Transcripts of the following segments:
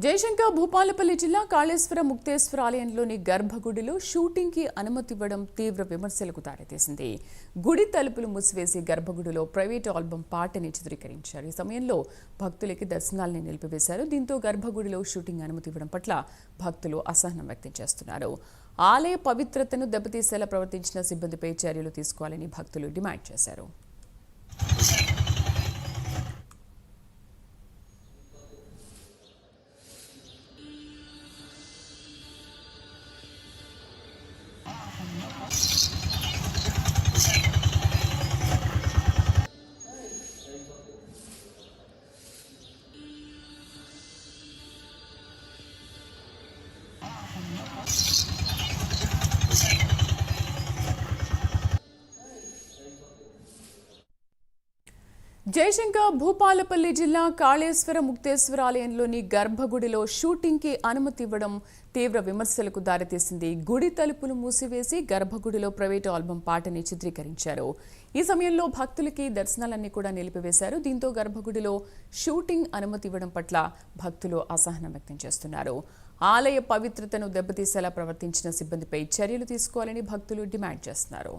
జయశంకర్ భూపాలపల్లి జిల్లా కాళేశ్వర ముక్తేశ్వర ఆలయంలోని గర్భగుడిలో షూటింగ్ కి అనుమతి ఇవ్వడం తీవ్ర విమర్శలకు దారితీసింది. గుడి తలుపులు మూసివేసి గర్భగుడిలో ప్రైవేట్ ఆల్బమ్ పాటని చిత్రీకరించారు. ఈ సమయంలో భక్తులకి దర్శనాల్ని నిలిపివేశారు. దీంతో గర్భగుడిలో షూటింగ్ అనుమతి ఇవ్వడం పట్ల భక్తులు అసహనం వ్యక్తం చేస్తున్నారు. ఆలయ పవిత్రతను దెబ్బతీసేలా ప్రవర్తించిన సిబ్బందిపై చర్యలు తీసుకోవాలని భక్తులు డిమాండ్ చేశారు. జయశంకర్ భూపాలపల్లి జిల్లా కాళేశ్వర ముక్తేశ్వర ఆలయంలోని గర్భగుడిలో షూటింగ్ కి అనుమతి ఇవ్వడం తీవ్ర విమర్శలకు దారితీసింది. గుడి తలుపులు మూసివేసి గర్భగుడిలో ప్రైవేట్ ఆల్బమ్ పాటని చిత్రీకరించారు. ఈ సమయంలో భక్తులకి దర్శనాలన్నీ కూడా నిలిపివేశారు. దీంతో గర్భగుడిలో షూటింగ్ అనుమతి ఇవ్వడం పట్ల భక్తులు అసహనం వ్యక్తం చేస్తున్నారు. ఆలయ పవిత్రతను దెబ్బతీసేలా ప్రవర్తించిన సిబ్బందిపై చర్యలు తీసుకోవాలని భక్తులు డిమాండ్ చేస్తున్నారు.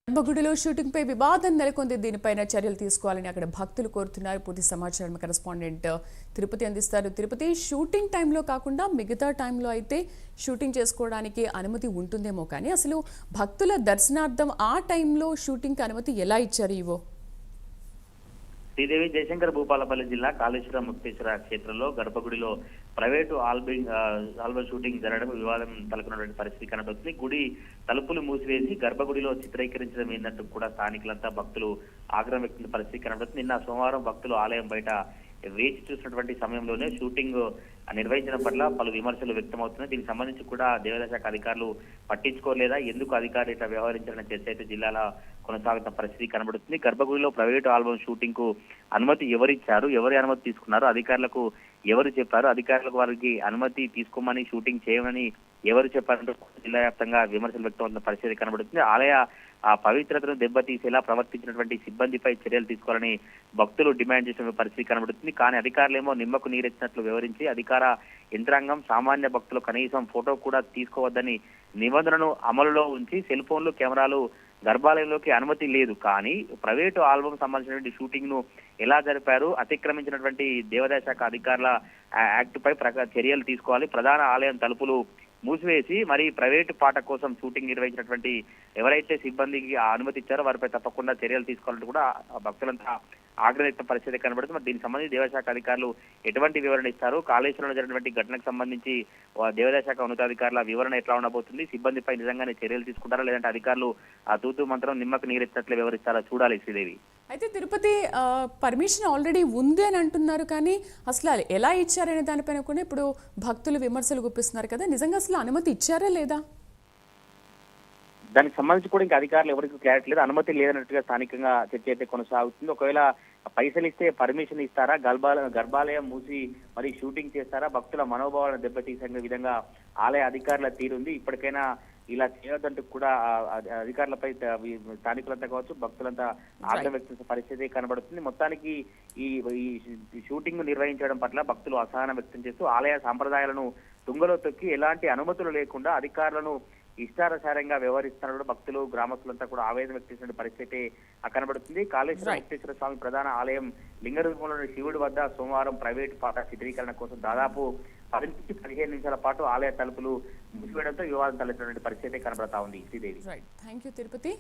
గర్భగుడిలో షూటింగ్ పై వివాదం నెలకొంది. దీనిపైన చర్యలు తీసుకోవాలని అక్కడ భక్తులు కోరుతున్నారు. పూర్తి సమాచారం కరెస్పాండెంట్ తిరుపతి అందిస్తారు. తిరుపతి, షూటింగ్ టైంలో కాకుండా మిగతా టైంలో అయితే షూటింగ్ చేసుకోవడానికి అనుమతి ఉంటుందేమో, కానీ అసలు భక్తుల దర్శనార్థం ఆ టైంలో షూటింగ్ కి అనుమతి ఎలా ఇచ్చారు? ఇవో శ్రీదేవి జయశంకర్ భూపాలపల్లి జిల్లా కాళేశ్వర ముక్తేశ్వర క్షేత్రంలో గర్భగుడిలో ప్రైవేటు ఆల్బమ్ షూటింగ్ జరగడం వివాదం తలకున్నటువంటి పరిస్థితి కనబడుతుంది. గుడి తలుపులు మూసివేసి గర్భగుడిలో చిత్రీకరించడం ఏంటంటూ కూడా స్థానికులంతా భక్తులు ఆగ్రహం వ్యక్తం పరిస్థితి కనబడుతుంది. నిన్న సోమవారం భక్తులు ఆలయం బయట వేచి చూసినటువంటి సమయంలోనే షూటింగ్ నిర్వహించడం పట్ల పలు విమర్శలు వ్యక్తమవుతున్నాయి. దీనికి సంబంధించి కూడా దేవాదాయ శాఖ అధికారులు పట్టించుకోలేదా, ఎందుకు అధికారులు ఇట్లా వ్యవహరించారన్న చర్చ అయితే జిల్లాలో కొనసాగుతున్న పరిస్థితి కనబడుతుంది. గర్భగుడిలో ప్రైవేటు ఆల్బమ్ షూటింగ్ కు అనుమతి ఎవరిచ్చారు, ఎవరి అనుమతి తీసుకున్నారు, అధికారులకు ఎవరు చెప్పారు, అధికారులకు వారికి అనుమతి తీసుకోమని షూటింగ్ చేయమని ఎవరు చెప్పారంటూ జిల్లా వ్యాప్తంగా విమర్శలు వ్యక్తమవుతున్న పరిస్థితి కనబడుతుంది. ఆలయ పవిత్రతను దెబ్బతీసేలా ప్రవర్తించినటువంటి సిబ్బందిపై చర్యలు తీసుకోవాలని భక్తులు డిమాండ్ చేసిన పరిస్థితి కనబడుతుంది. కానీ అధికారులేమో నిమ్మకు నీరెత్తినట్లు వివరించి అధికార యంత్రాంగం సామాన్య భక్తులు కనీసం ఫోటో కూడా తీసుకోవద్దని నిబంధనను అమలులో ఉంచి సెల్ ఫోన్లు, కెమెరాలు గర్భాలయంలోకి అనుమతి లేదు. కానీ ప్రైవేటు ఆల్బమ్ సంబంధించినటువంటి షూటింగ్ ను ఎలా జరిపారు, అతిక్రమించినటువంటి దేవాదాయ శాఖ అధికారుల యాక్ట్ పై చర్యలు తీసుకోవాలి. ప్రధాన ఆలయం తలుపులు మూసివేసి మరి ప్రైవేటు పాట కోసం షూటింగ్ నిర్వహించినటువంటి ఎవరైతే సిబ్బందికి అనుమతి ఇచ్చారో వారిపై తప్పకుండా చర్యలు తీసుకోవాలంటూ కూడా భక్తులంతా ఆగ్రహిత పరిస్థితి కనబడుతుంది. మరి దీనికి సంబంధించి దేవాదాయ శాఖ అధికారులు ఎటువంటి వివరణ ఇస్తారు, కాళేశ్వరంలో జరిగినటువంటి ఘటనకు సంబంధించి దేవాదాయ శాఖ ఉన్నతాధికారుల వివరణ ఎట్లా ఉండబోతుంది, సిబ్బందిపై నిజంగానే చర్యలు తీసుకుంటారా లేదంటే అధికారులు ఆ తూతూ మంత్రం నిమ్మకు నీరెత్తినట్లు వివరిస్తారా చూడాలి. శ్రీదేవి, అయితే తిరుపతి పర్మిషన్ ఆల్రెడీ ఉంది అని అంటున్నారు, కానీ అసలు ఎలా ఇచ్చారనే దానిపైన కూడా ఇప్పుడు భక్తులు విమర్శలు గుప్పిస్తున్నారు కదా. నిజంగా అసలు అనుమతి ఇచ్చారా లేదా? దానికి సంబంధించి కూడా ఇంకా అధికారులు ఎవరికి క్లారిటీ లేదు, అనుమతి లేదన్నట్టుగా స్థానికంగా చర్చ అయితే కొనసాగుతుంది. ఒకవేళ పైసలు ఇస్తే పర్మిషన్ ఇస్తారా, గర్భాలయం మూసి మరి షూటింగ్ చేస్తారా, భక్తుల మనోభావాలను దెబ్బతీసే విధంగా ఆలయ అధికారుల తీరుంది. ఇప్పటికైనా ఇలా చేయొద్దంటూ కూడా అధికారులపై స్థానికులంతా కావచ్చు భక్తులంతా ఆగ్రహం వ్యక్తం పరిస్థితి కనబడుతుంది. మొత్తానికి ఈ షూటింగ్ నిర్వహించడం పట్ల భక్తులు అసహనం వ్యక్తం చేస్తూ ఆలయ సాంప్రదాయాలను తుంగలో తొక్కి ఎలాంటి అనుమతులు లేకుండా అధికారులను ఇష్టానుసారంగా వ్యవహరిస్తున్న భక్తులు, గ్రామస్తులంతా కూడా ఆవేదన వ్యక్తం చేసిన పరిస్థితి కనబడుతుంది. కాళేశ్వర ముక్తేశ్వర స్వామి ప్రధాన ఆలయం లింగ రూపంలోని శివుడి వద్ద సోమవారం ప్రైవేటు పాట చిత్రీకరణ కోసం దాదాపు 10 నుంచి 15 నిమిషాల పాటు ఆలయ తలుపులు మూసివేయడంతో వివాదం తలెత్తినటువంటి పరిస్థితి కనబడతా ఉంది Sridevi. Right, thank you Tirupati.